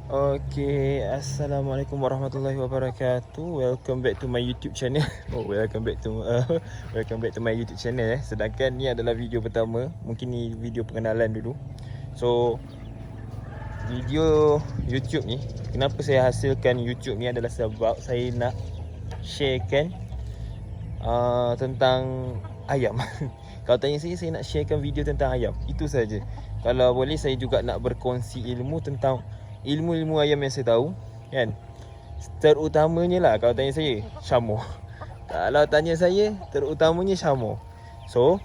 Okay, Assalamualaikum warahmatullahi wabarakatuh. Welcome back to my YouTube channel. Welcome back to my YouTube channel. Sedangkan ni adalah video pertama. Mungkin ni video pengenalan dulu. So, video YouTube ni, kenapa saya hasilkan YouTube ni adalah sebab saya nak sharekan tentang ayam. Kalau tanya saya nak sharekan video tentang ayam. Itu saja. Kalau boleh saya juga nak berkongsi ilmu tentang ilmu-ilmu ayam yang saya tahu, kan. Terutamanya lah kalau tanya saya, Syamo. Kalau tanya saya, terutamanya Syamo. So,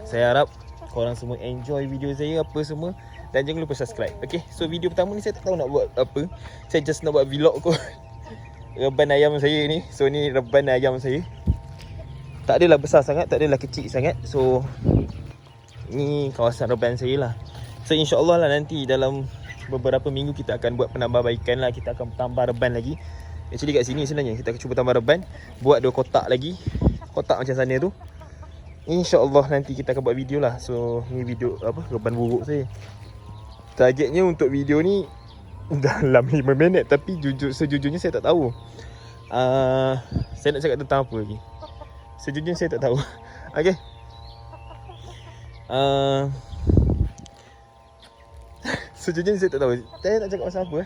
saya harap korang semua enjoy video saya apa semua. Dan jangan lupa subscribe. Okay, so video pertama ni saya tak tahu nak buat apa. Saya just nak buat vlog kot. Reban ayam saya ni. So, ni reban ayam saya. Tak adalah besar sangat, tak adalah kecil sangat. So, ni kawasan reban saya lah. So, insyaAllah lah nanti dalam beberapa minggu kita akan buat penambahbaikan lah. Kita akan tambah reban lagi. Actually kat sini sebenarnya kita akan cuba tambah reban. Buat 2 kotak lagi. Kotak macam sana tu. InsyaAllah nanti kita akan buat video lah. So ni video reban buruk saya. Targetnya untuk video ni dalam 5 minit. Tapi sejujurnya saya tak tahu saya nak cakap tentang apa lagi. Sejujurnya saya tak tahu. Okay, sejujurnya saya tak tahu. Saya nak cakap pasal apa.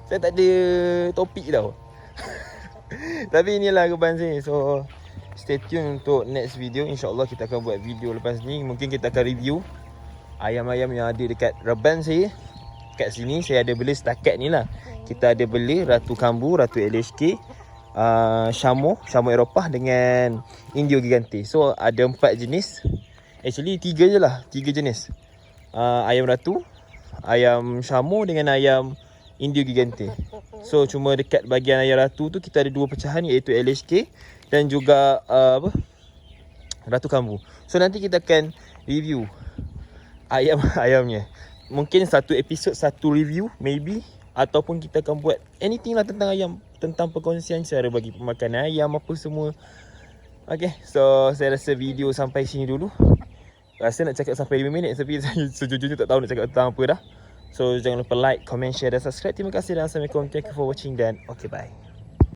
Saya tak ada topik tau. Tapi inilah reban saya. So stay tune untuk next video. InsyaAllah kita akan buat video lepas ni. Mungkin kita akan review ayam-ayam yang ada dekat reban saya. Kat sini saya ada beli setakat ni lah. Kita ada beli Ratu Kambu, Ratu LHK, Syamo Eropah dengan Indio Gigante. So ada 4 jenis. Actually 3 je lah. 3 jenis. Ayam Ratu, ayam Syamo dengan ayam Indio Gigante. So cuma dekat bahagian ayam Ratu tu kita ada 2 pecahan, iaitu LHK dan juga Ratu Kambu. So nanti kita akan review ayamnya. Mungkin satu episod, satu review maybe. Ataupun kita akan buat anything lah tentang ayam. Tentang perkongsian cara bagi pemakan ayam apa semua. Okay, so saya rasa video sampai sini dulu. Rasa nak cakap sampai 5 minit. Tapi saya sejujurnya tak tahu nak cakap tentang apa dah. So jangan lupa like, comment, share dan subscribe. Terima kasih dan Assalamualaikum. Thank you for watching dan okay, bye.